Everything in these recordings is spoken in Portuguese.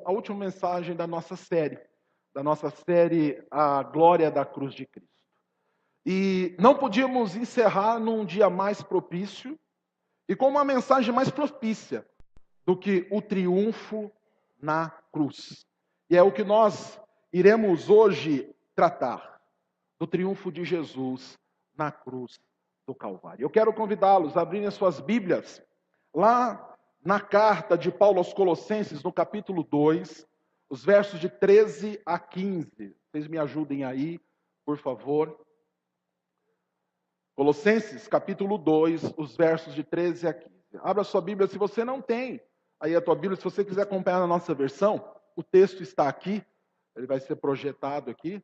a última mensagem da nossa série A Glória da Cruz de Cristo. E não podíamos encerrar num dia mais propício e com uma mensagem mais propícia do que o triunfo na cruz. E é o que nós iremos hoje tratar, do triunfo de Jesus na cruz do Calvário. Eu quero convidá-los a abrirem as suas Bíblias lá na carta de Paulo aos Colossenses, no capítulo 2, os versos de 13 a 15. Vocês me ajudem aí, por favor. Colossenses, capítulo 2, os versos de 13 a 15. Abra a sua Bíblia, se você não tem aí a tua Bíblia, se você quiser acompanhar na nossa versão, o texto está aqui, ele vai ser projetado aqui.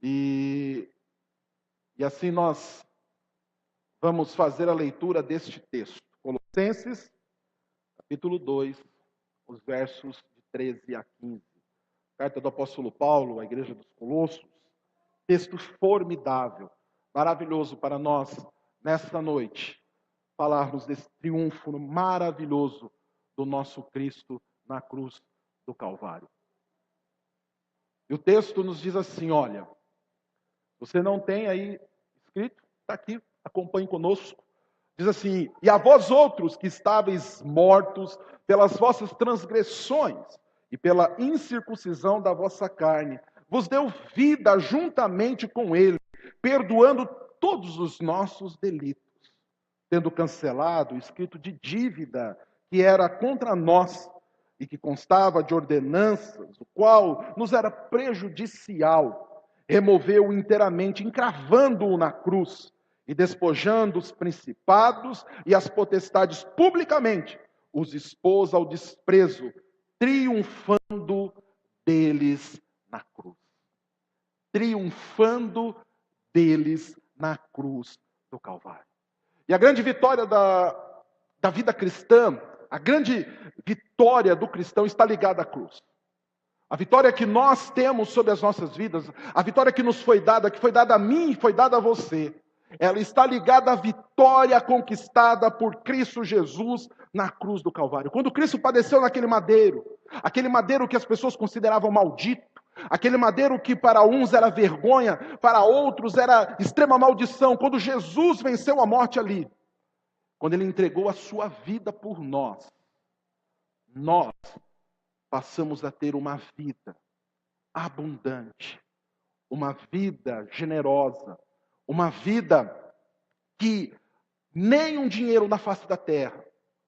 E assim nós vamos fazer a leitura deste texto. Colossenses, capítulo 2, os versos de 13 a 15. Carta do apóstolo Paulo à igreja dos Colossos. Texto formidável, maravilhoso para nós, nesta noite, falarmos desse triunfo maravilhoso do nosso Cristo na cruz do Calvário. E o texto nos diz assim, olha, você não tem aí escrito? Está aqui, acompanhe conosco. Diz assim, e a vós outros que estáveis mortos pelas vossas transgressões e pela incircuncisão da vossa carne, vos deu vida juntamente com ele, perdoando todos os nossos delitos, tendo cancelado o escrito de dívida que era contra nós e que constava de ordenanças, o qual nos era prejudicial, removeu-o inteiramente, encravando-o na cruz, e despojando os principados e as potestades publicamente, os expôs ao desprezo, triunfando deles na cruz. Triunfando deles na cruz do Calvário. E a grande vitória da vida cristã, a grande vitória do cristão está ligada à cruz. A vitória que nós temos sobre as nossas vidas, a vitória que nos foi dada, que foi dada a mim e foi dada a você, ela está ligada à vitória conquistada por Cristo Jesus na cruz do Calvário. Quando Cristo padeceu naquele madeiro, aquele madeiro que as pessoas consideravam maldito, aquele madeiro que para uns era vergonha, para outros era extrema maldição, quando Jesus venceu a morte ali, quando ele entregou a sua vida por nós passamos a ter uma vida abundante, uma vida generosa, uma vida que nem um dinheiro na face da terra,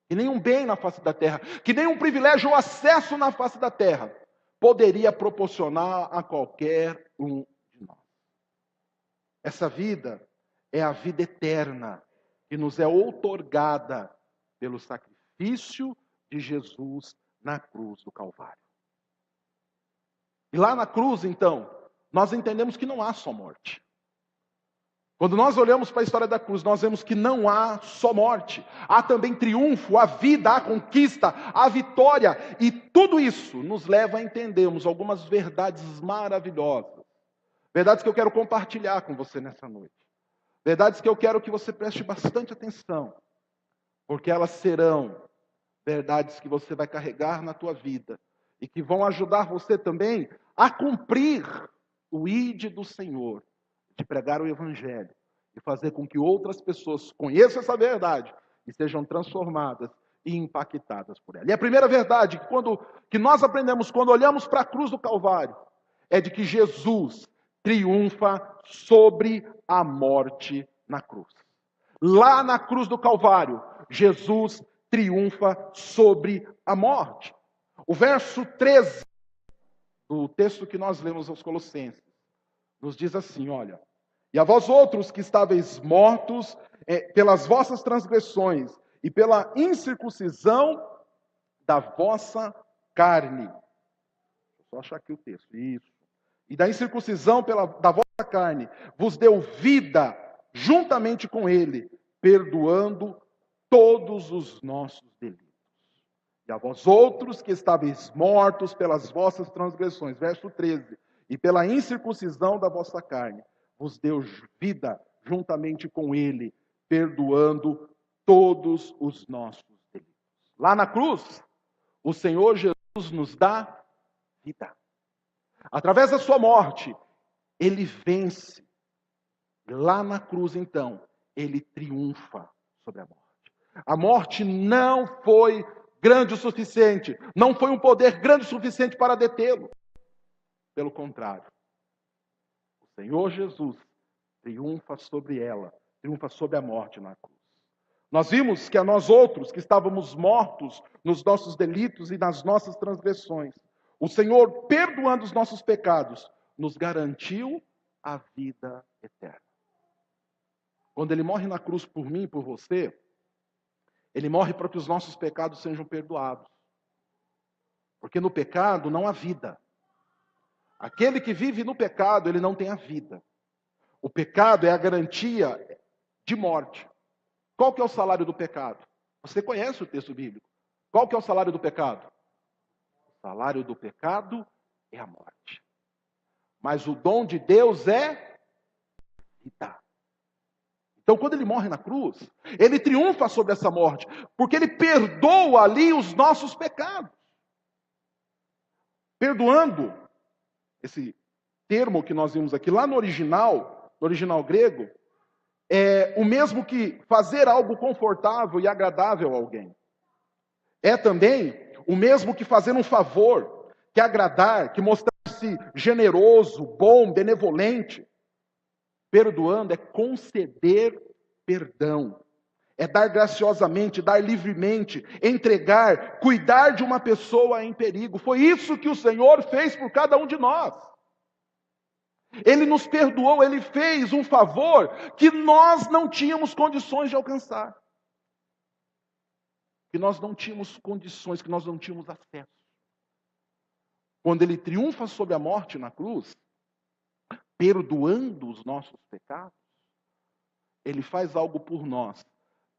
que nem um bem na face da terra, que nem um privilégio ou acesso na face da terra poderia proporcionar a qualquer um de nós. Essa vida é a vida eterna que nos é outorgada pelo sacrifício de Jesus na cruz do Calvário. E lá na cruz, então, nós entendemos que não há só morte. Quando nós olhamos para a história da cruz, nós vemos que não há só morte. Há também triunfo, a vida, a conquista, a vitória. E tudo isso nos leva a entendermos algumas verdades maravilhosas. Verdades que eu quero compartilhar com você nessa noite. Verdades que eu quero que você preste bastante atenção. Porque elas serão verdades que você vai carregar na tua vida. E que vão ajudar você também a cumprir o ide do Senhor. De pregar o Evangelho. E fazer com que outras pessoas conheçam essa verdade. E sejam transformadas e impactadas por ela. E a primeira verdade que nós aprendemos quando olhamos para a cruz do Calvário. É de que Jesus triunfa sobre a morte na cruz. Lá na cruz do Calvário, Jesus triunfa sobre a morte. O verso 13 do texto que nós lemos aos Colossenses nos diz assim, olha, e a vós outros que estáveis mortos pelas vossas transgressões e pela incircuncisão da vossa carne. Deixa eu só achar aqui o texto, isso. E da incircuncisão da vossa carne, vos deu vida juntamente com ele, perdoando todos os nossos delitos. E a vós outros que estáveis mortos pelas vossas transgressões, verso 13, e pela incircuncisão da vossa carne, vos deu vida juntamente com ele, perdoando todos os nossos delitos. Lá na cruz, o Senhor Jesus Jesus nos dá vida. Através da sua morte, ele vence. Lá na cruz, então, ele triunfa sobre a morte. A morte não foi grande o suficiente, não foi um poder grande o suficiente para detê-lo. Pelo contrário, o Senhor Jesus triunfa sobre ela, triunfa sobre a morte na cruz. Nós vimos que a nós outros, que estávamos mortos nos nossos delitos e nas nossas transgressões, o Senhor, perdoando os nossos pecados, nos garantiu a vida eterna. Quando ele morre na cruz por mim e por você, ele morre para que os nossos pecados sejam perdoados. Porque no pecado não há vida. Aquele que vive no pecado, ele não tem a vida. O pecado é a garantia de morte. Qual que é o salário do pecado? Você conhece o texto bíblico. Qual que é o salário do pecado? O salário do pecado é a morte. Mas o dom de Deus é vida. Então, quando ele morre na cruz, ele triunfa sobre essa morte, porque ele perdoa ali os nossos pecados. Perdoando, esse termo que nós vimos aqui, lá no original grego, é o mesmo que fazer algo confortável e agradável a alguém. É também o mesmo que fazer um favor, que agradar, que mostrar-se generoso, bom, benevolente. Perdoando é conceder perdão. É dar graciosamente, dar livremente, entregar, cuidar de uma pessoa em perigo. Foi isso que o Senhor fez por cada um de nós. Ele nos perdoou, ele fez um favor que nós não tínhamos condições de alcançar. Que nós não tínhamos condições, que nós não tínhamos acesso. Quando ele triunfa sobre a morte na cruz, perdoando os nossos pecados, ele faz algo por nós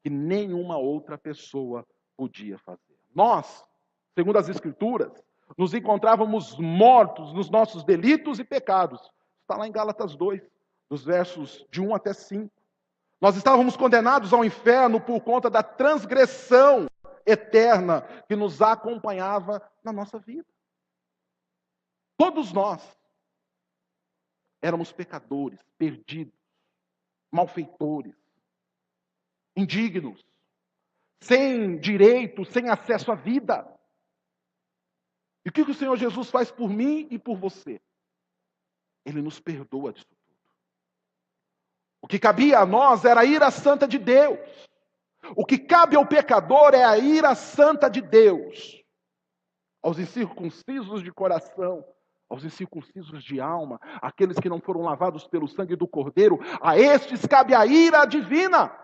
que nenhuma outra pessoa podia fazer. Nós, segundo as Escrituras, nos encontrávamos mortos nos nossos delitos e pecados. Está lá em Gálatas 2, dos versos de 1 até 5. Nós estávamos condenados ao inferno por conta da transgressão eterna que nos acompanhava na nossa vida. Todos nós éramos pecadores, perdidos, malfeitores, indignos, sem direito, sem acesso à vida. E o que o Senhor Jesus faz por mim e por você? Ele nos perdoa disso tudo. O que cabia a nós era a ira santa de Deus. O que cabe ao pecador é a ira santa de Deus. Aos incircuncisos de coração, aos incircuncisos de alma, aqueles que não foram lavados pelo sangue do Cordeiro, a estes cabe a ira divina.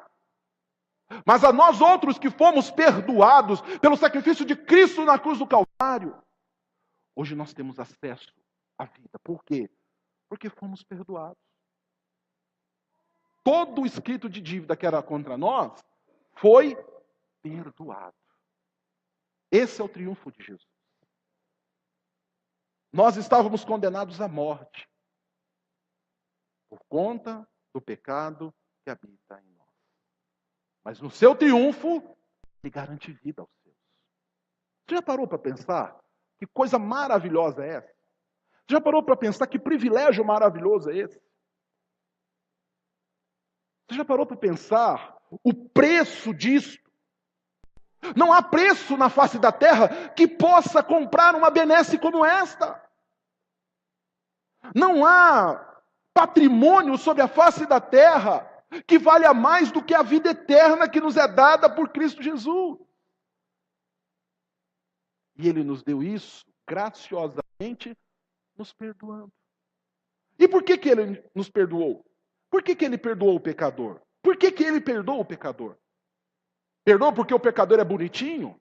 Mas a nós outros que fomos perdoados pelo sacrifício de Cristo na cruz do Calvário, hoje nós temos acesso à vida. Por quê? Porque fomos perdoados. Todo o escrito de dívida que era contra nós foi perdoado. Esse é o triunfo de Jesus. Nós estávamos condenados à morte por conta do pecado que habita em nós. Mas no seu triunfo, ele garante vida aos seus. Você já parou para pensar que coisa maravilhosa é essa? Você já parou para pensar que privilégio maravilhoso é esse? Você já parou para pensar o preço disso? Não há preço na face da terra que possa comprar uma benesse como esta. Não há patrimônio sobre a face da terra que valha mais do que a vida eterna que nos é dada por Cristo Jesus. E Ele nos deu isso graciosamente, nos perdoando. E por que Ele nos perdoou? Por que Ele perdoou o pecador? Por que Ele perdoa o pecador? Perdoa porque o pecador é bonitinho?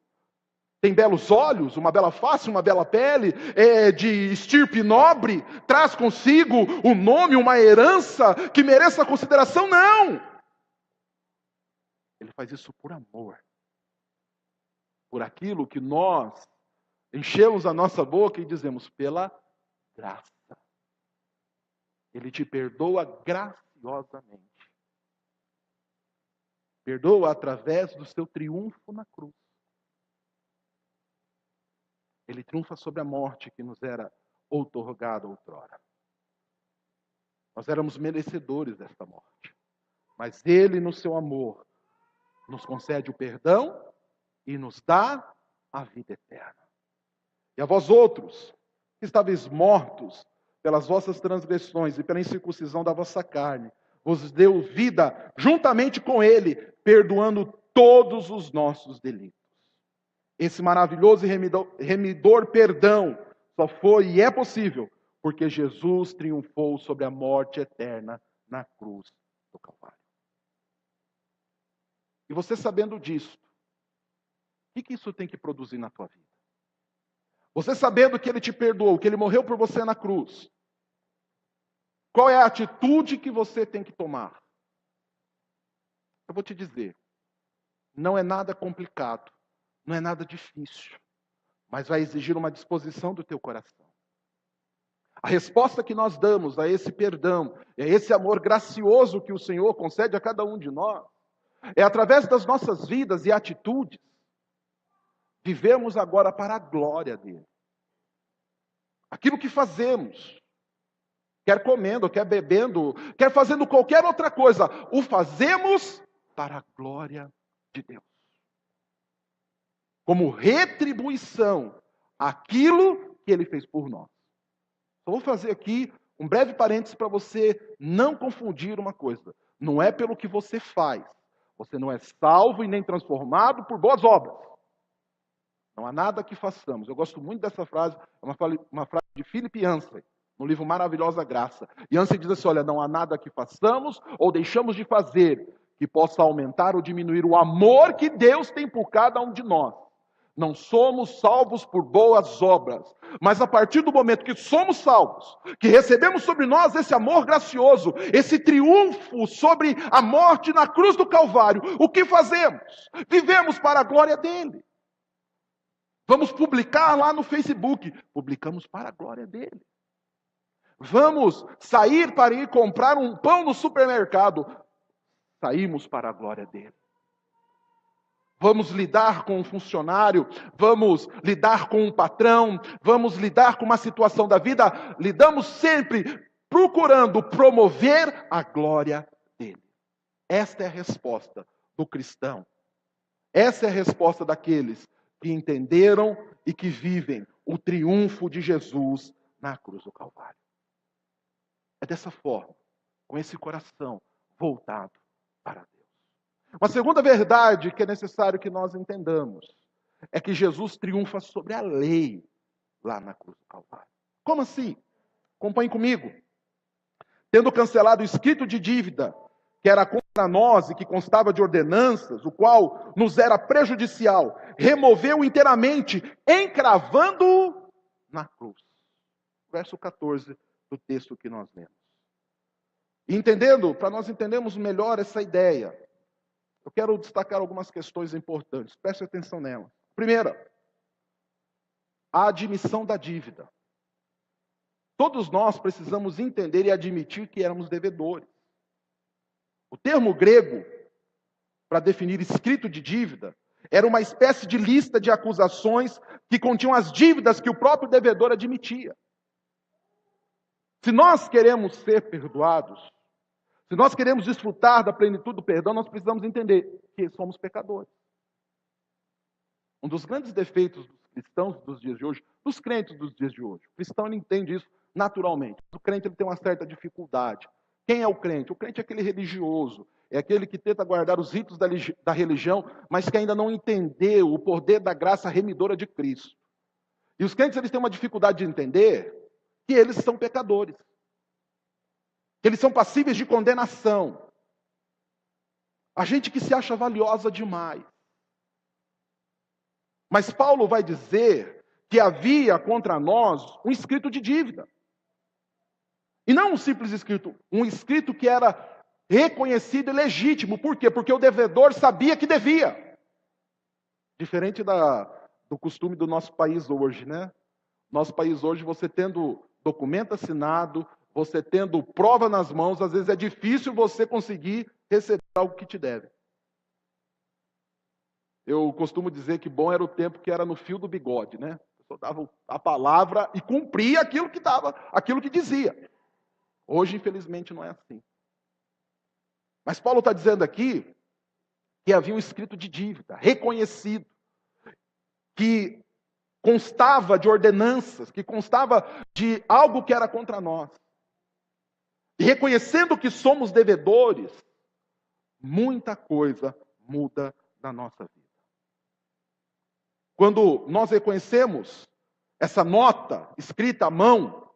Tem belos olhos, uma bela face, uma bela pele, é de estirpe nobre, traz consigo um nome, uma herança que mereça consideração? Não! Ele faz isso por amor. Por aquilo que nós enchemos a nossa boca e dizemos, pela graça. Ele te perdoa graciosamente. Perdoa através do seu triunfo na cruz. Ele triunfa sobre a morte que nos era outorgada outrora. Nós éramos merecedores desta morte. Mas Ele, no seu amor, nos concede o perdão e nos dá a vida eterna. E a vós outros, que estáveis mortos pelas vossas transgressões e pela incircuncisão da vossa carne, vos deu vida juntamente com Ele, perdoando todos os nossos delitos. Esse maravilhoso e remidor perdão só foi e é possível porque Jesus triunfou sobre a morte eterna na cruz do Calvário. E você sabendo disso, o que isso tem que produzir na tua vida? Você sabendo que Ele te perdoou, que Ele morreu por você na cruz, qual é a atitude que você tem que tomar? Eu vou te dizer, não é nada complicado, não é nada difícil, mas vai exigir uma disposição do teu coração. A resposta que nós damos a esse perdão, a esse amor gracioso que o Senhor concede a cada um de nós, é através das nossas vidas e atitudes, vivemos agora para a glória dele. Aquilo que fazemos, quer comendo, quer bebendo, quer fazendo qualquer outra coisa, o fazemos para a glória de Deus. Como retribuição àquilo que ele fez por nós. Só vou fazer aqui um breve parênteses para você não confundir uma coisa. Não é pelo que você faz. Você não é salvo e nem transformado por boas obras. Não há nada que façamos. Eu gosto muito dessa frase, é uma frase de Philip Yancey, no livro Maravilhosa Graça. Yancey diz assim, olha, não há nada que façamos ou deixamos de fazer que possa aumentar ou diminuir o amor que Deus tem por cada um de nós. Não somos salvos por boas obras, mas a partir do momento que somos salvos, que recebemos sobre nós esse amor gracioso, esse triunfo sobre a morte na cruz do Calvário, o que fazemos? Vivemos para a glória dele. Vamos publicar lá no Facebook, publicamos para a glória dele. Vamos sair para ir comprar um pão no supermercado, saímos para a glória dele. Vamos lidar com um funcionário, vamos lidar com um patrão, vamos lidar com uma situação da vida, lidamos sempre procurando promover a glória dele. Esta é a resposta do cristão. Essa é a resposta daqueles que entenderam e que vivem o triunfo de Jesus na cruz do Calvário. É dessa forma, com esse coração voltado para Deus. Uma segunda verdade que é necessário que nós entendamos é que Jesus triunfa sobre a lei lá na cruz do Calvário. Como assim? Acompanhe comigo. Tendo cancelado o escrito de dívida que era contra nós e que constava de ordenanças, o qual nos era prejudicial, removeu inteiramente, encravando-o na cruz. Verso 14 do texto que nós lemos. Entendendo, para nós entendermos melhor essa ideia, eu quero destacar algumas questões importantes. Preste atenção nelas. Primeira, a admissão da dívida. Todos nós precisamos entender e admitir que éramos devedores. O termo grego, para definir escrito de dívida, era uma espécie de lista de acusações que continham as dívidas que o próprio devedor admitia. Se nós queremos ser perdoados, se nós queremos desfrutar da plenitude do perdão, nós precisamos entender que somos pecadores. Um dos grandes defeitos dos cristãos dos dias de hoje, dos crentes dos dias de hoje, o cristão ele entende isso naturalmente. O crente ele tem uma certa dificuldade. Quem é o crente? O crente é aquele religioso, é aquele que tenta guardar os ritos da religião, mas que ainda não entendeu o poder da graça remidora de Cristo. E os crentes eles têm uma dificuldade de entender que eles são pecadores. Que eles são passíveis de condenação. A gente que se acha valiosa demais. Mas Paulo vai dizer que havia contra nós um escrito de dívida. E não um simples escrito, um escrito que era reconhecido e legítimo. Por quê? Porque o devedor sabia que devia. Diferente do costume do nosso país hoje, né? Nosso país hoje, você tendo documento assinado, você tendo prova nas mãos, às vezes é difícil você conseguir receber algo que te deve. Eu costumo dizer que bom era o tempo que era no fio do bigode, né? pessoa dava a palavra e cumpria aquilo que dizia. Hoje, infelizmente, não é assim. Mas Paulo está dizendo aqui que havia um escrito de dívida, reconhecido, que constava de ordenanças, que constava de algo que era contra nós. E reconhecendo que somos devedores, muita coisa muda na nossa vida. Quando nós reconhecemos essa nota escrita à mão,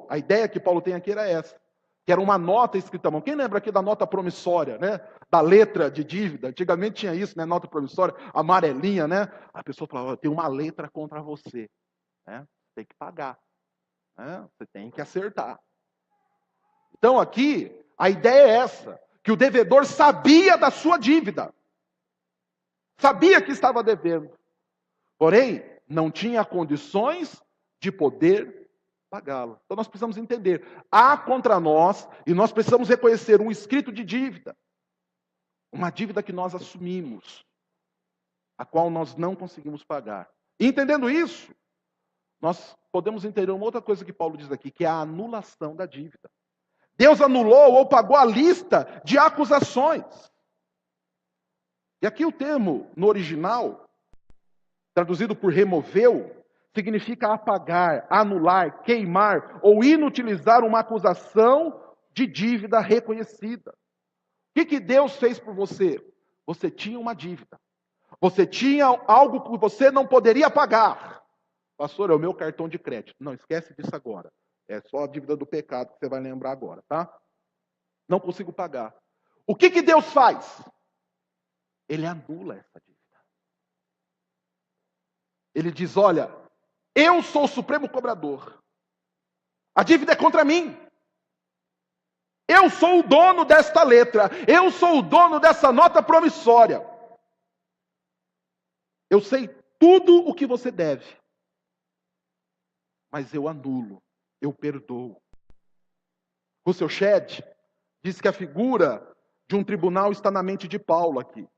a ideia que Paulo tem aqui era essa, que era uma nota escrita à mão. Quem lembra aqui da nota promissória, né? Da letra de dívida? Antigamente tinha isso, né? Nota promissória, amarelinha, né? A pessoa falava, tem uma letra contra você, né? Tem que pagar, né? Você tem que acertar. Então aqui, a ideia é essa, que o devedor sabia da sua dívida, sabia que estava devendo, porém, não tinha condições de poder pagá-la. Então nós precisamos entender, há contra nós, e nós precisamos reconhecer um escrito de dívida, uma dívida que nós assumimos, a qual nós não conseguimos pagar. E entendendo isso, nós podemos entender uma outra coisa que Paulo diz aqui, que é a anulação da dívida. Deus anulou ou pagou a lista de acusações. E aqui o termo, no original, traduzido por removeu, significa apagar, anular, queimar ou inutilizar uma acusação de dívida reconhecida. O que Deus fez por você? Você tinha uma dívida. Você tinha algo que você não poderia pagar. Pastor, é o meu cartão de crédito. Não, esquece disso agora. É só a dívida do pecado que você vai lembrar agora, tá? Não consigo pagar. O que Deus faz? Ele anula essa dívida. Ele diz, olha, eu sou o supremo cobrador. A dívida é contra mim. Eu sou o dono desta letra. Eu sou o dono dessa nota promissória. Eu sei tudo o que você deve. Mas eu anulo. Eu perdoo. Russell Shedd diz que a figura de um tribunal está na mente de Paulo aqui.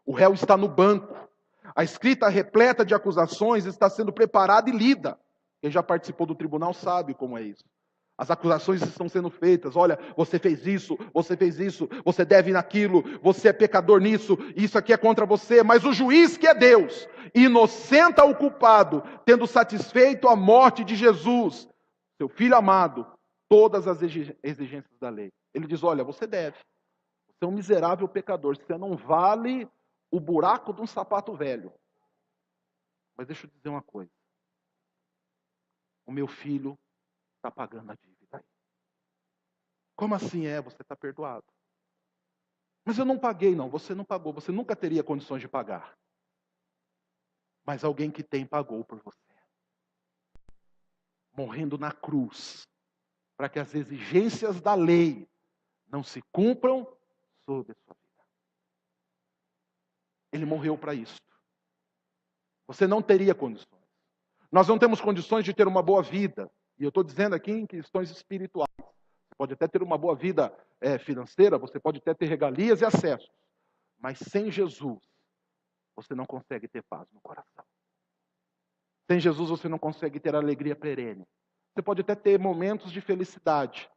O réu está no banco. A escrita repleta de acusações está sendo preparada e lida. Quem já participou do tribunal sabe como é isso. As acusações estão sendo feitas. Olha, você fez isso, você deve naquilo, você é pecador nisso, isso aqui é contra você. Mas o juiz, que é Deus, inocenta o culpado, tendo satisfeito a morte de Jesus, seu filho amado, todas as exigências da lei. Ele diz, olha, você deve. Você é um miserável pecador, você não vale o buraco de um sapato velho. Mas deixa eu dizer uma coisa. O meu filho está pagando a dívida aí. Como assim você está perdoado? Mas eu não paguei, não. Você não pagou, você nunca teria condições de pagar. Mas alguém que tem pagou por você. Morrendo na cruz, para que as exigências da lei não se cumpram sobre a sua vida. Ele morreu para isso. Você não teria condições. Nós não temos condições de ter uma boa vida. E eu estou dizendo aqui em questões espirituais. Você pode até ter uma boa vida financeira, você pode até ter regalias e acessos. Mas sem Jesus, você não consegue ter paz no coração. Sem Jesus, você não consegue ter alegria perene. Você pode até ter momentos de felicidade,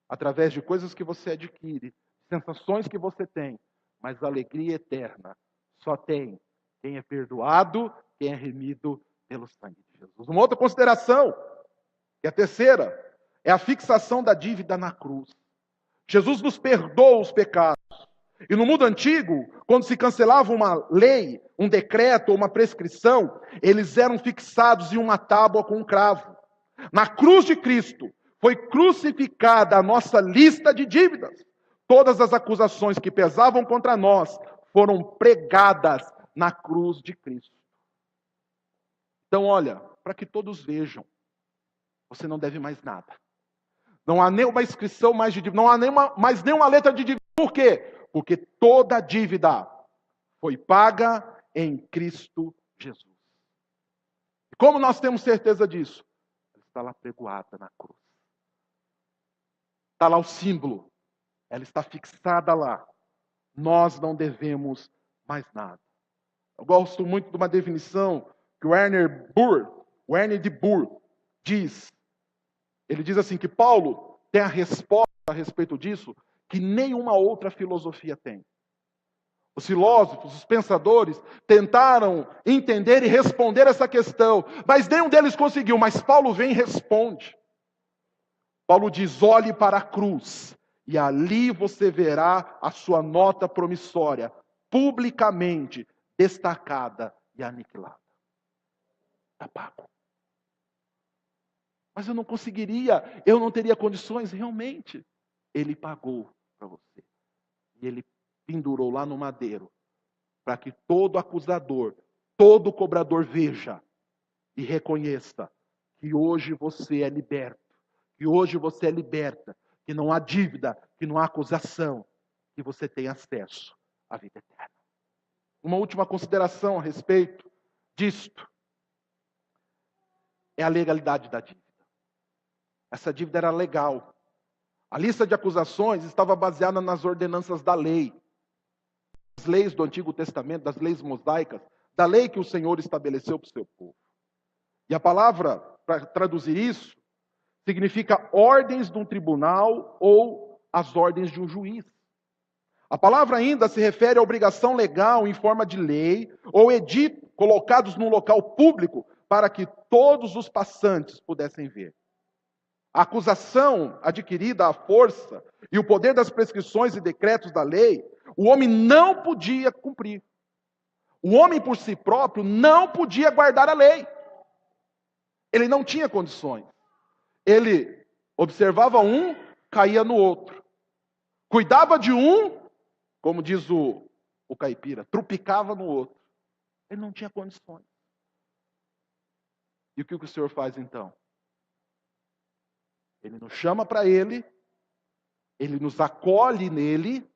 através de coisas que você adquire, sensações que você tem. Mas a alegria eterna só tem quem é perdoado, quem é remido pelo sangue de Jesus. Uma outra consideração, que é a terceira, é a fixação da dívida na cruz. Jesus nos perdoa os pecados. E no mundo antigo, quando se cancelava uma lei, um decreto ou uma prescrição, eles eram fixados em uma tábua com um cravo. Na cruz de Cristo, foi crucificada a nossa lista de dívidas. Todas as acusações que pesavam contra nós foram pregadas na cruz de Cristo. Então, olha, para que todos vejam, você não deve mais nada. Não há nenhuma inscrição mais de dívida, não há mais nenhuma letra de dívida. Por quê? Porque toda dívida foi paga em Cristo Jesus. E como nós temos certeza disso? Ela está lá pregoada na cruz. Está lá o símbolo. Ela está fixada lá. Nós não devemos mais nada. Eu gosto muito de uma definição que que Werner de Boer diz. Ele diz assim que Paulo tem a resposta a respeito disso que nenhuma outra filosofia tem. Os filósofos, os pensadores tentaram entender e responder essa questão, mas nenhum deles conseguiu. Mas Paulo vem e responde. Paulo diz: olhe para a cruz, e ali você verá a sua nota promissória, publicamente destacada e aniquilada. Está pago. Mas eu não conseguiria, eu não teria condições, realmente. Ele pagou para você. E ele pendurou lá no madeiro, para que todo acusador, todo cobrador veja e reconheça que hoje você é liberto, que hoje você é liberta, que não há dívida, que não há acusação, que você tem acesso à vida eterna. Uma última consideração a respeito disto é a legalidade da dívida. Essa dívida era legal. A lista de acusações estava baseada nas ordenanças da lei. Das leis do Antigo Testamento, das leis mosaicas, da lei que o Senhor estabeleceu para o seu povo. E a palavra, para traduzir isso, significa ordens de um tribunal ou as ordens de um juiz. A palavra ainda se refere à obrigação legal em forma de lei ou edito colocados num local público para que todos os passantes pudessem ver. A acusação adquirida à força e o poder das prescrições e decretos da lei, o homem não podia cumprir. O homem por si próprio não podia guardar a lei. Ele não tinha condições. Ele observava um, caía no outro. Cuidava de um, como diz o caipira, trupicava no outro. Ele não tinha condições. E o que o Senhor faz então? Ele nos chama para Ele, Ele nos acolhe nele,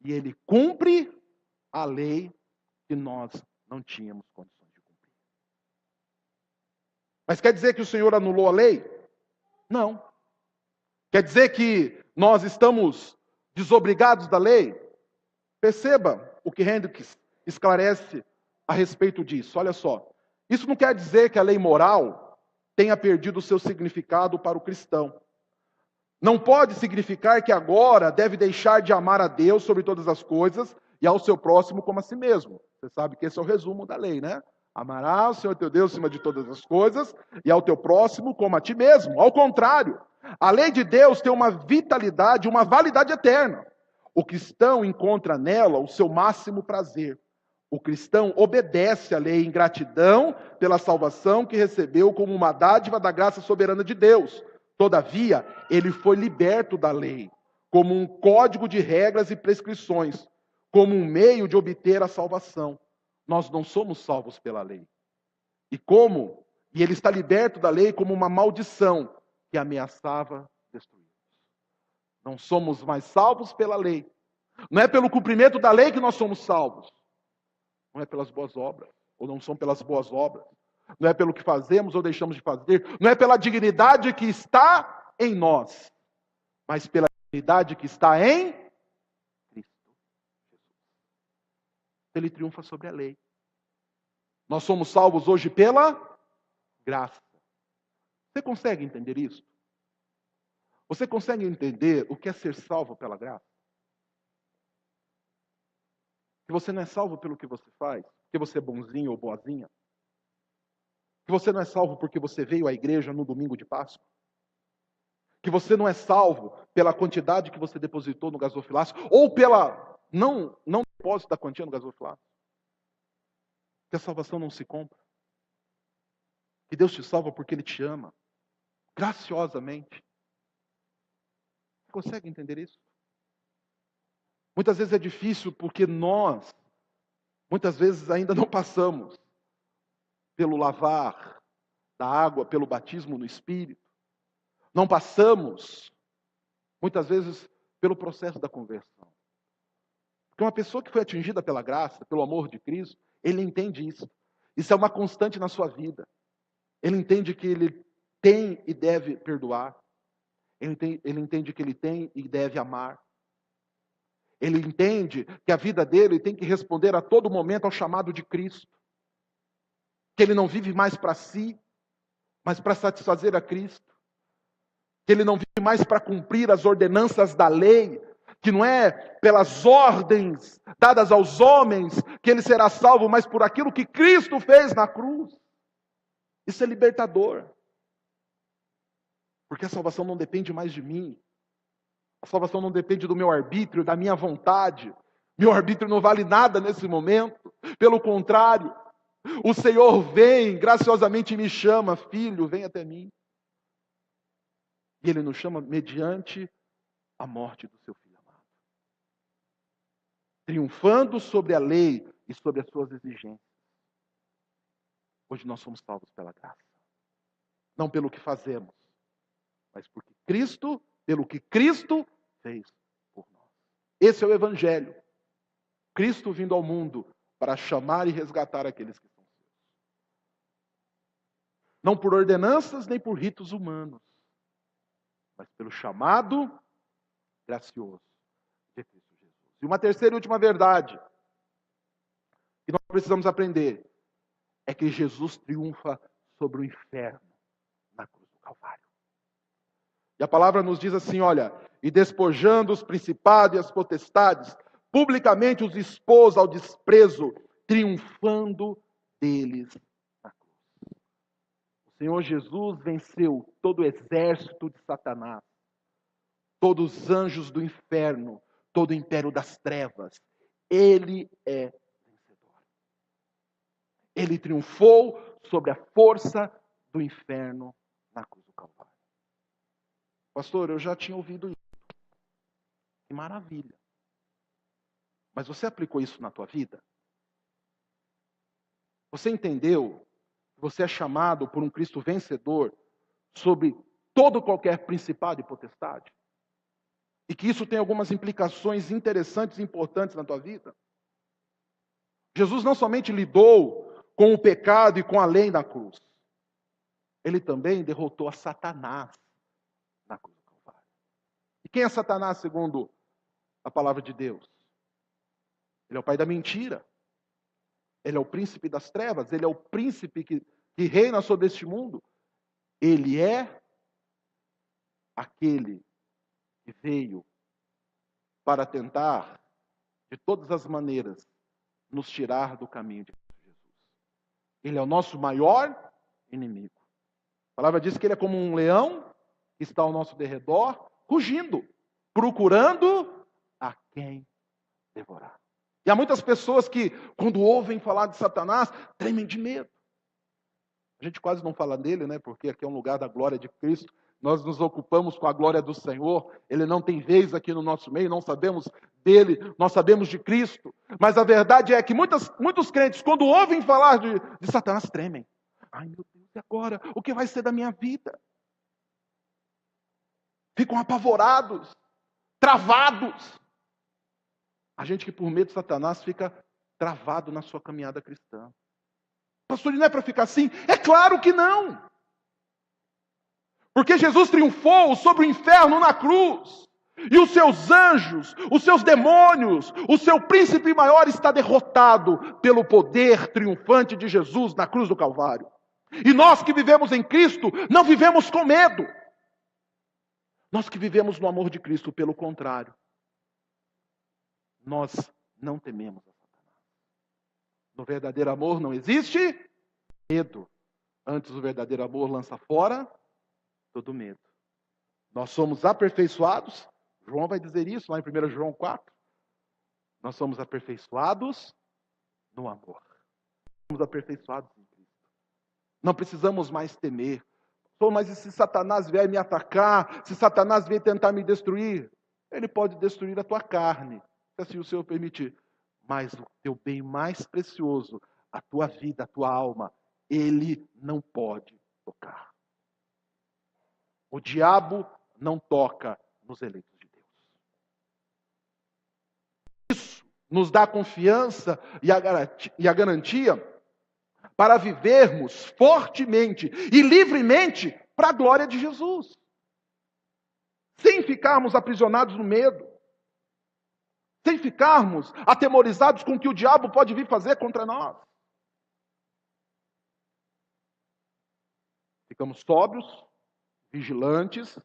e Ele cumpre a lei que nós não tínhamos condições de cumprir. Mas quer dizer que o Senhor anulou a lei? Não. Quer dizer que nós estamos desobrigados da lei? Perceba o que Hendricks esclarece a respeito disso. Olha só. Isso não quer dizer que a lei moral tenha perdido o seu significado para o cristão. Não pode significar que agora deve deixar de amar a Deus sobre todas as coisas e ao seu próximo como a si mesmo. Você sabe que esse é o resumo da lei, né? Amarás o Senhor teu Deus acima de todas as coisas e ao teu próximo como a ti mesmo. Ao contrário, a lei de Deus tem uma vitalidade, uma validade eterna. O cristão encontra nela o seu máximo prazer. O cristão obedece à lei em gratidão pela salvação que recebeu como uma dádiva da graça soberana de Deus. Todavia, ele foi liberto da lei, como um código de regras e prescrições, como um meio de obter a salvação. Nós não somos salvos pela lei. E ele está liberto da lei como uma maldição que ameaçava destruí-los. Não somos mais salvos pela lei. Não é pelo cumprimento da lei que nós somos salvos. Não é pelas boas obras, ou não são pelas boas obras. Não é pelo que fazemos ou deixamos de fazer. Não é pela dignidade que está em nós, mas pela dignidade que está em Cristo Jesus. Ele triunfa sobre a lei. Nós somos salvos hoje pela graça. Você consegue entender isso? Você consegue entender o que é ser salvo pela graça? Que você não é salvo pelo que você faz, porque você é bonzinho ou boazinha. Que você não é salvo porque você veio à igreja no domingo de Páscoa. Que você não é salvo pela quantidade que você depositou no gasofilácio, ou pela não depósito da quantia no gasofilácio. Que a salvação não se compra. Que Deus te salva porque Ele te ama. Graciosamente. Você consegue entender isso? Muitas vezes é difícil porque nós, muitas vezes ainda não passamos pelo lavar da água, pelo batismo no Espírito. Não passamos, muitas vezes, pelo processo da conversão. Porque uma pessoa que foi atingida pela graça, pelo amor de Cristo, ele entende isso. Isso é uma constante na sua vida. Ele entende que ele tem e deve perdoar. Ele entende que ele tem e deve amar. Ele entende que a vida dele tem que responder a todo momento ao chamado de Cristo. que ele não vive mais para si, mas para satisfazer a Cristo, que ele não vive mais para cumprir as ordenanças da lei, que não é pelas ordens dadas aos homens que ele será salvo, mas por aquilo que Cristo fez na cruz. Isso é libertador. Porque a salvação não depende mais de mim. A salvação não depende do meu arbítrio, da minha vontade. Meu arbítrio não vale nada nesse momento. Pelo contrário, o Senhor vem, graciosamente me chama, filho, vem até mim. E Ele nos chama mediante a morte do seu Filho amado. Triunfando sobre a lei e sobre as suas exigências. Hoje nós somos salvos pela graça. Não pelo que fazemos, mas porque Cristo, pelo que Cristo fez por nós. Esse é o Evangelho. Cristo vindo ao mundo para chamar e resgatar aqueles que são seus. Não por ordenanças nem por ritos humanos, mas pelo chamado gracioso de Cristo Jesus. E uma terceira e última verdade que nós precisamos aprender é que Jesus triunfa sobre o inferno na cruz do Calvário. E a palavra nos diz assim, olha, e despojando os principados e as potestades, publicamente os expôs ao desprezo, triunfando deles na cruz. O Senhor Jesus venceu todo o exército de Satanás, todos os anjos do inferno, todo o império das trevas. Ele é vencedor. Ele triunfou sobre a força do inferno na cruz do Calvário. Pastor, eu já tinha ouvido isso. Que maravilha. Mas você aplicou isso na tua vida? Você entendeu que você é chamado por um Cristo vencedor sobre todo qualquer principado e potestade? E que isso tem algumas implicações interessantes e importantes na tua vida? Jesus não somente lidou com o pecado e com a lei na cruz. Ele também derrotou a Satanás na cruz do Calvário. E quem é Satanás segundo a palavra de Deus? Ele é o pai da mentira. Ele é o príncipe das trevas. Ele é o príncipe que reina sobre este mundo. Ele é aquele que veio para tentar, de todas as maneiras, nos tirar do caminho de Jesus. Ele é o nosso maior inimigo. A palavra diz que ele é como um leão que está ao nosso derredor, rugindo, procurando a quem devorar. E há muitas pessoas que, quando ouvem falar de Satanás, tremem de medo. A gente quase não fala dele, né? Porque aqui é um lugar da glória de Cristo. Nós nos ocupamos com a glória do Senhor. Ele não tem vez aqui no nosso meio, não sabemos dele, nós sabemos de Cristo. Mas a verdade é que muitos crentes, quando ouvem falar de Satanás, tremem. Ai, meu Deus, e agora? O que vai ser da minha vida? Ficam apavorados, travados. A gente que por medo de Satanás fica travado na sua caminhada cristã. Pastor, não é para ficar assim? É claro que não. Porque Jesus triunfou sobre o inferno na cruz. E os seus anjos, os seus demônios, o seu príncipe maior está derrotado pelo poder triunfante de Jesus na cruz do Calvário. E nós que vivemos em Cristo, não vivemos com medo. Nós que vivemos no amor de Cristo, pelo contrário. Nós não tememos a Satanás. No verdadeiro amor não existe medo. Antes o verdadeiro amor lança fora todo medo. Nós somos aperfeiçoados. João vai dizer isso lá em 1 João 4. Nós somos aperfeiçoados no amor. Somos aperfeiçoados em Cristo. Não precisamos mais temer. Mas e se Satanás vier me atacar? Se Satanás vier tentar me destruir? Ele pode destruir a tua carne, se assim o Senhor permitir. Mas o teu bem mais precioso, a tua vida, a tua alma, ele não pode tocar. O diabo não toca nos eleitos de Deus. Isso nos dá confiança e a garantia para vivermos fortemente e livremente para a glória de Jesus. Sem ficarmos aprisionados no medo. Sem ficarmos atemorizados com o que o diabo pode vir fazer contra nós. ficamos sóbrios, vigilantes,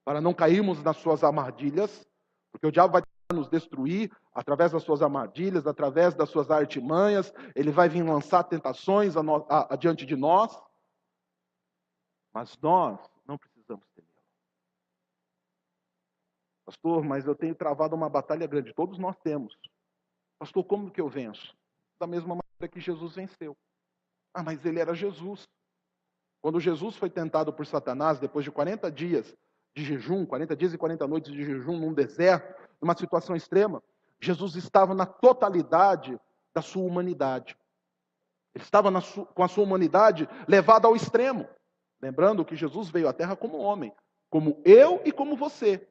para não cairmos nas suas armadilhas, porque o diabo vai nos destruir através das suas armadilhas, através das suas artimanhas, ele vai vir lançar tentações adiante de nós, mas nós não precisamos temer. Pastor, mas eu tenho travado uma batalha grande, todos nós temos. Pastor, como que eu venço? Da mesma maneira que Jesus venceu. Ah, mas ele era Jesus. Quando Jesus foi tentado por Satanás, depois de 40 dias de jejum, 40 dias e 40 noites de jejum num deserto, numa situação extrema, Jesus estava na totalidade da sua humanidade. Ele estava com a sua humanidade levada ao extremo. Lembrando que Jesus veio à Terra como homem, como eu e como você.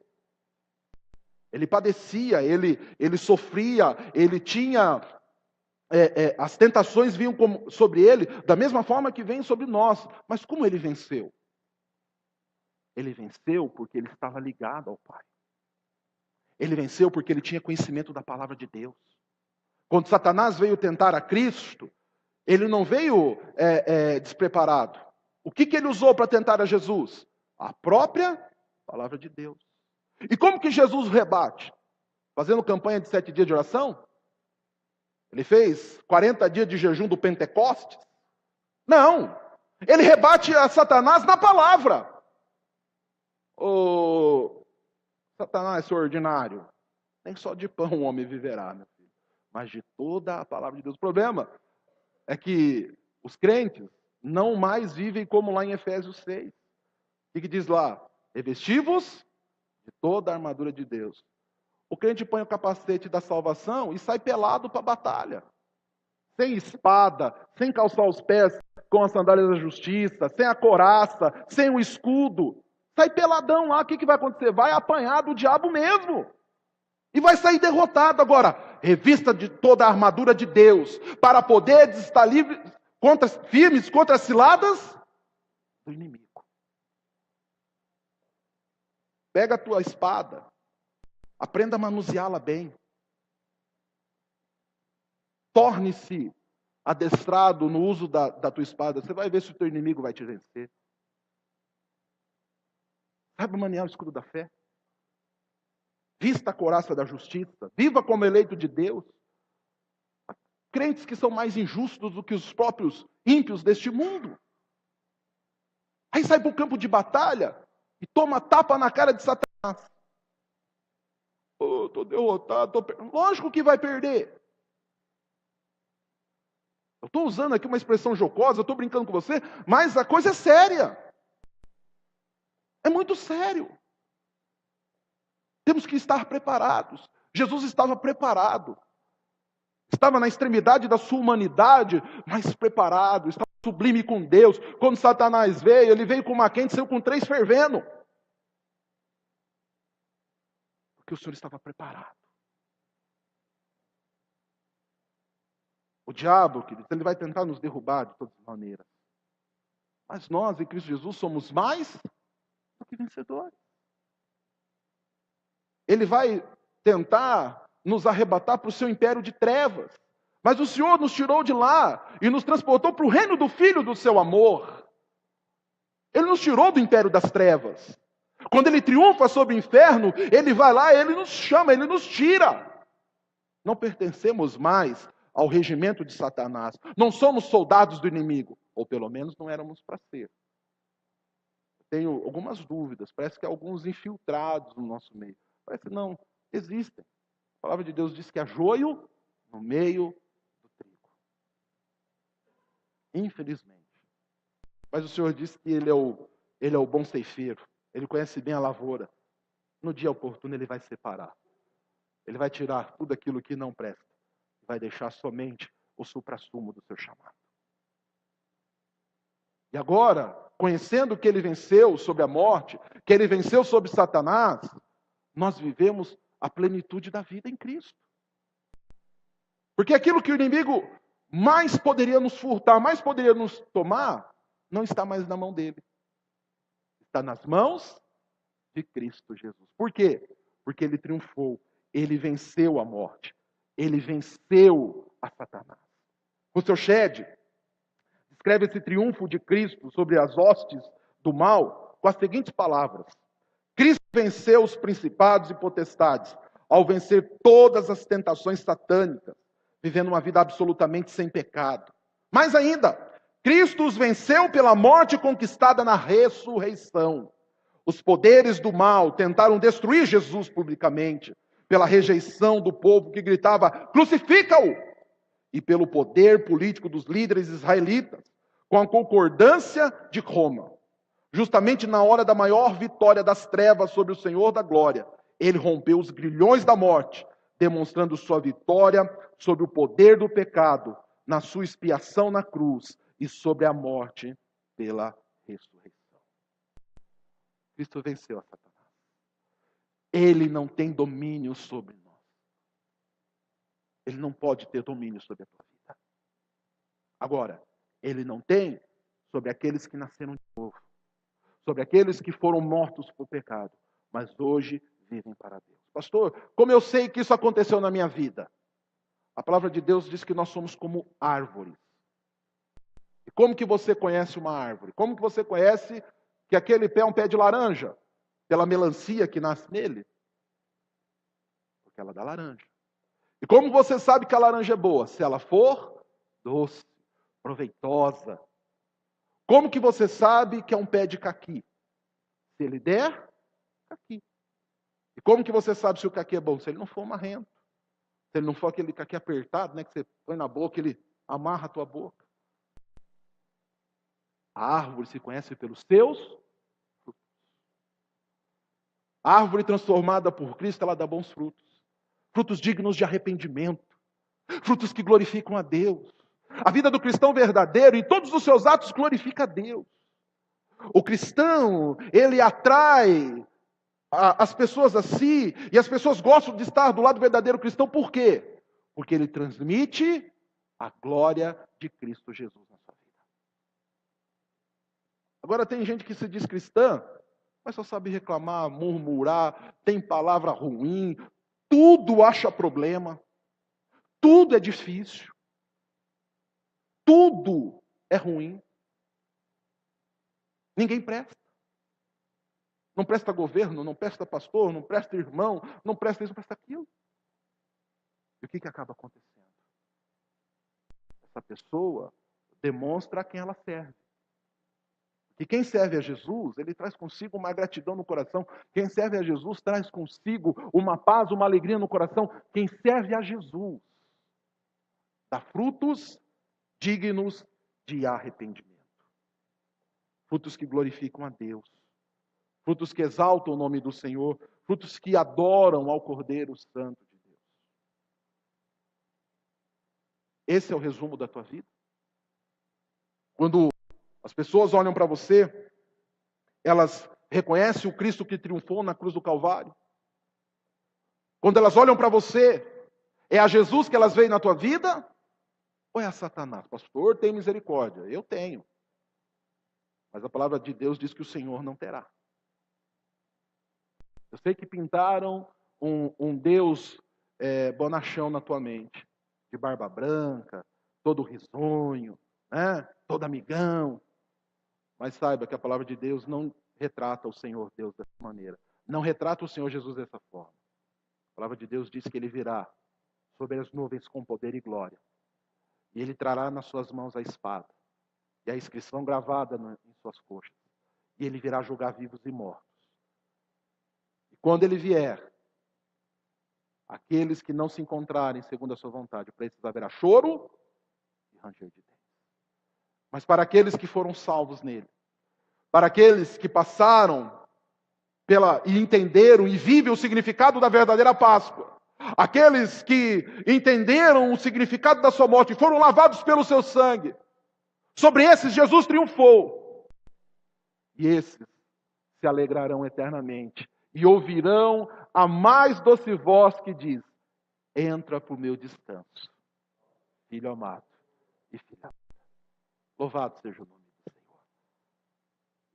Ele padecia, ele sofria, ele tinha... as tentações vinham sobre ele da mesma forma que vêm sobre nós. Mas como ele venceu? Ele venceu porque ele estava ligado ao Pai. Ele venceu porque ele tinha conhecimento da palavra de Deus. Quando Satanás veio tentar a Cristo, ele não veio despreparado. O que ele usou para tentar a Jesus? A própria palavra de Deus. E como que Jesus rebate? Fazendo campanha de 7 dias de oração? Ele fez 40 dias de jejum do Pentecostes? Não. Ele rebate a Satanás na palavra. Ô, Satanás, seu ordinário, nem só de pão o homem viverá, meu filho, mas de toda a palavra de Deus. O problema é que os crentes não mais vivem como lá em Efésios 6. O que diz lá? Revesti-vos de toda a armadura de Deus. O crente põe o capacete da salvação e sai pelado para a batalha. Sem espada, sem calçar os pés com as sandálias da justiça, sem a couraça, sem o escudo. Sai peladão lá, o que vai acontecer? Vai apanhar do diabo mesmo. E vai sair derrotado. Agora, revista de toda a armadura de Deus, para poder estar livre, firmes contra as ciladas do inimigo. Pega a tua espada. Aprenda a manuseá-la bem. Torne-se adestrado no uso da tua espada. Você vai ver se o teu inimigo vai te vencer. Saiba manejar o escudo da fé. Vista a couraça da justiça. Viva como eleito de Deus. Crentes que são mais injustos do que os próprios ímpios deste mundo. Aí sai para o campo de batalha e toma tapa na cara de Satanás. Estou derrotado. Lógico que vai perder. Eu estou usando aqui uma expressão jocosa, eu estou brincando com você, mas a coisa é séria. É muito sério. Temos que estar preparados. Jesus estava preparado. Estava na extremidade da sua humanidade, mas preparado. Estava sublime com Deus. Quando Satanás veio, ele veio com uma quente e saiu com 3 fervendo. Porque o Senhor estava preparado. O diabo, queridos, ele vai tentar nos derrubar de todas as maneiras. Mas nós, em Cristo Jesus, somos mais do que vencedores. Ele vai tentar nos arrebatar para o seu império de trevas. Mas o Senhor nos tirou de lá e nos transportou para o reino do Filho do seu amor. Ele nos tirou do império das trevas. Quando ele triunfa sobre o inferno, ele vai lá, ele nos chama, ele nos tira. Não pertencemos mais ao regimento de Satanás. Não somos soldados do inimigo. Ou pelo menos não éramos para ser. Tenho algumas dúvidas. Parece que há alguns infiltrados no nosso meio. Parece que não. Existem. A palavra de Deus diz que há joio no meio do trigo. Infelizmente. Mas o Senhor diz que Ele é o bom ceifeiro. Ele conhece bem a lavoura. No dia oportuno Ele vai separar. Ele vai tirar tudo aquilo que não presta. Vai deixar somente o suprassumo do seu chamado. E agora, conhecendo que Ele venceu sobre a morte, que Ele venceu sobre Satanás, nós vivemos a plenitude da vida em Cristo. Porque aquilo que o inimigo mais poderia nos furtar, mais poderia nos tomar, não está mais na mão dele. Está nas mãos de Cristo Jesus. Por quê? Porque ele triunfou. Ele venceu a morte. Ele venceu a Satanás. O seu Shed descreve esse triunfo de Cristo sobre as hostes do mal com as seguintes palavras: Cristo venceu os principados e potestades ao vencer todas as tentações satânicas, vivendo uma vida absolutamente sem pecado. Mais ainda, Cristo os venceu pela morte conquistada na ressurreição. Os poderes do mal tentaram destruir Jesus publicamente, pela rejeição do povo que gritava: crucifica-o! E pelo poder político dos líderes israelitas, com a concordância de Roma. Justamente na hora da maior vitória das trevas sobre o Senhor da glória, ele rompeu os grilhões da morte, demonstrando sua vitória sobre o poder do pecado, na sua expiação na cruz e sobre a morte pela ressurreição. Cristo venceu a Satanás. Ele não tem domínio sobre nós. Ele não pode ter domínio sobre a tua vida. Agora, ele não tem sobre aqueles que nasceram de novo, sobre aqueles que foram mortos por pecado, mas hoje vivem para Deus. Pastor, como eu sei que isso aconteceu na minha vida? A palavra de Deus diz que nós somos como árvores. E como que você conhece uma árvore? Como que você conhece que aquele pé é um pé de laranja? Pela melancia que nasce nele? Porque ela dá laranja. E como você sabe que a laranja é boa? Se ela for doce, proveitosa. Como que você sabe que é um pé de caqui? Se ele der, caqui. E como que você sabe se o caqui é bom? Se ele não for marrento. Se ele não for aquele caqui apertado, né, que você põe na boca, ele amarra a tua boca. A árvore se conhece pelos seus frutos. A árvore transformada por Cristo, ela dá bons frutos. Frutos dignos de arrependimento. Frutos que glorificam a Deus. A vida do cristão verdadeiro, em todos os seus atos, glorifica a Deus. O cristão, ele atrai as pessoas a si, e as pessoas gostam de estar do lado do verdadeiro cristão, por quê? Porque ele transmite a glória de Cristo Jesus na sua vida. Agora tem gente que se diz cristã, mas só sabe reclamar, murmurar, tem palavra ruim, tudo acha problema, tudo é difícil, tudo é ruim. Ninguém presta. Não presta governo, não presta pastor, não presta irmão, não presta isso, não presta aquilo. E o que acaba acontecendo? Essa pessoa demonstra a quem ela serve. E quem serve a Jesus, ele traz consigo uma gratidão no coração. Quem serve a Jesus traz consigo uma paz, uma alegria no coração. Quem serve a Jesus dá frutos dignos de arrependimento. Frutos que glorificam a Deus. Frutos que exaltam o nome do Senhor. Frutos que adoram ao Cordeiro Santo de Deus. Esse é o resumo da tua vida. Quando as pessoas olham para você, elas reconhecem o Cristo que triunfou na cruz do Calvário. Quando elas olham para você, é a Jesus que elas veem na tua vida? Ou é a Satanás? Pastor, tem misericórdia. Eu tenho. Mas a palavra de Deus diz que o Senhor não terá. Eu sei que pintaram um Deus bonachão na tua mente. De barba branca, todo risonho, né? Todo amigão. Mas saiba que a palavra de Deus não retrata o Senhor Deus dessa maneira. Não retrata o Senhor Jesus dessa forma. A palavra de Deus diz que Ele virá sobre as nuvens com poder e glória. E Ele trará nas suas mãos a espada. E a inscrição gravada em suas coxas. E Ele virá julgar vivos e mortos. E quando Ele vier, aqueles que não se encontrarem segundo a sua vontade, para esses haverá choro e ranger de dentes. Mas para aqueles que foram salvos nele, para aqueles que passaram e entenderam e vivem o significado da verdadeira Páscoa, aqueles que entenderam o significado da sua morte e foram lavados pelo seu sangue, sobre esses Jesus triunfou. E esses se alegrarão eternamente e ouvirão a mais doce voz que diz: entra para o meu descanso, filho amado e filha amada. Louvado seja o nome do Senhor.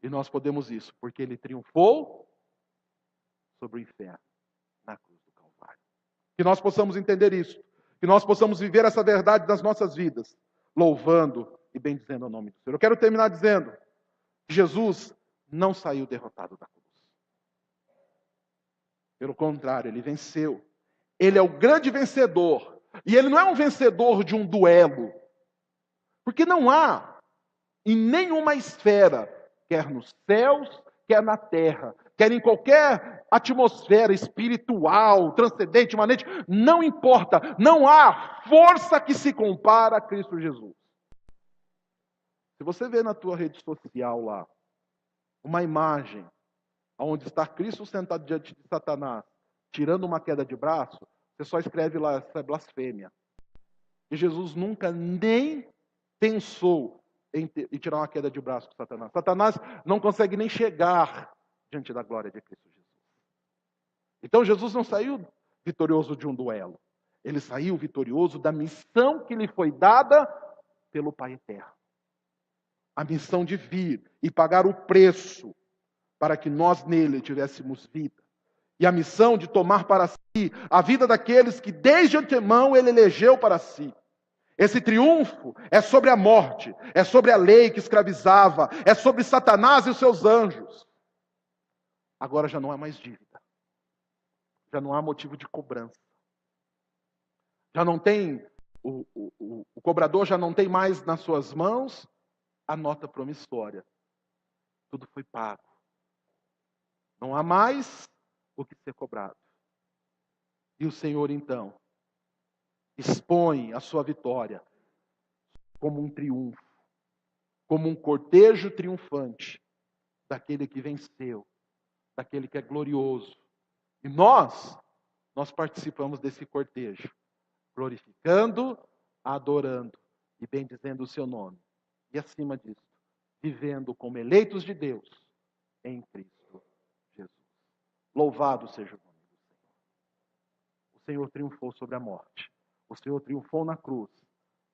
E nós podemos isso, porque Ele triunfou sobre o inferno, na cruz do Calvário. Que nós possamos entender isso, que nós possamos viver essa verdade das nossas vidas, louvando e bendizendo o nome do Senhor. Eu quero terminar dizendo que Jesus não saiu derrotado da cruz. Pelo contrário, ele venceu. Ele é o grande vencedor. E ele não é um vencedor de um duelo. Porque não há em nenhuma esfera, quer nos céus, quer na terra, quer em qualquer atmosfera espiritual, transcendente, imanente, não importa, não há força que se compara a Cristo Jesus. Se você vê na tua rede social lá, uma imagem onde está Cristo sentado diante de Satanás, tirando uma queda de braço, você só escreve lá, essa é blasfêmia. E Jesus nunca nem pensou em tirar uma queda de braço com Satanás. Satanás não consegue nem chegar diante da glória de Cristo Jesus. Então Jesus não saiu vitorioso de um duelo. Ele saiu vitorioso da missão que lhe foi dada pelo Pai Eterno. A missão de vir e pagar o preço para que nós nele tivéssemos vida. E a missão de tomar para si a vida daqueles que desde antemão ele elegeu para si. Esse triunfo é sobre a morte, é sobre a lei que escravizava, é sobre Satanás e os seus anjos. Agora já não há mais dívida. Já não há motivo de cobrança. Já não tem, o cobrador já não tem mais nas suas mãos a nota promissória. Tudo foi pago. Não há mais o que ser cobrado. E o Senhor, então, expõe a sua vitória como um triunfo, como um cortejo triunfante daquele que venceu, daquele que é glorioso. E nós participamos desse cortejo, glorificando, adorando e bendizendo o seu nome. E acima disso, vivendo como eleitos de Deus em Cristo Jesus. Louvado seja o nome do Senhor. O Senhor triunfou sobre a morte. O Senhor triunfou na cruz.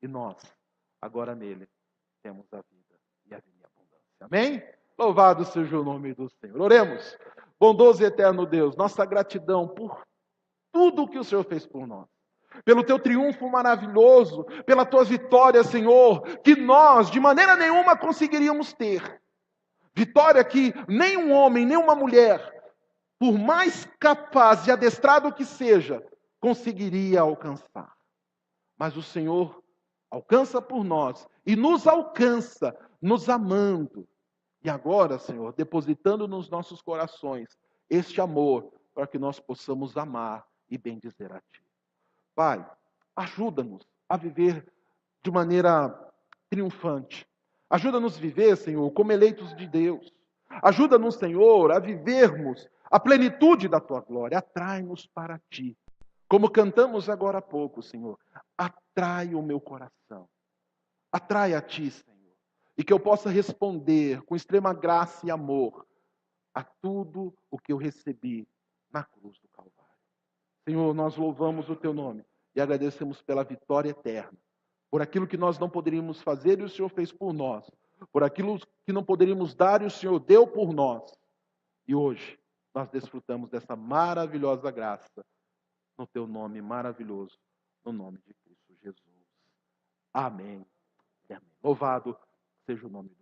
E nós, agora nele, temos a vida e a vida em abundância. Amém? Louvado seja o nome do Senhor. Oremos. Bondoso e eterno Deus, nossa gratidão por tudo que o Senhor fez por nós. Pelo teu triunfo maravilhoso, pela tua vitória, Senhor, que nós de maneira nenhuma conseguiríamos ter. Vitória que nem um homem, nem uma mulher, por mais capaz e adestrado que seja, conseguiria alcançar. Mas o Senhor alcança por nós e nos alcança, nos amando. E agora, Senhor, depositando nos nossos corações este amor para que nós possamos amar e bendizer a Ti. Pai, ajuda-nos a viver de maneira triunfante. Ajuda-nos a viver, Senhor, como eleitos de Deus. Ajuda-nos, Senhor, a vivermos a plenitude da Tua glória. Atrai-nos para Ti. Como cantamos agora há pouco, Senhor. Atrai o meu coração. Atrai a Ti, Senhor. E que eu possa responder com extrema graça e amor a tudo o que eu recebi na cruz do Calvário. Senhor, nós louvamos o Teu nome e agradecemos pela vitória eterna. Por aquilo que nós não poderíamos fazer e o Senhor fez por nós. Por aquilo que não poderíamos dar e o Senhor deu por nós. E hoje nós desfrutamos dessa maravilhosa graça no Teu nome maravilhoso, no nome de Cristo Jesus. Amém. Amém. Louvado seja o nome de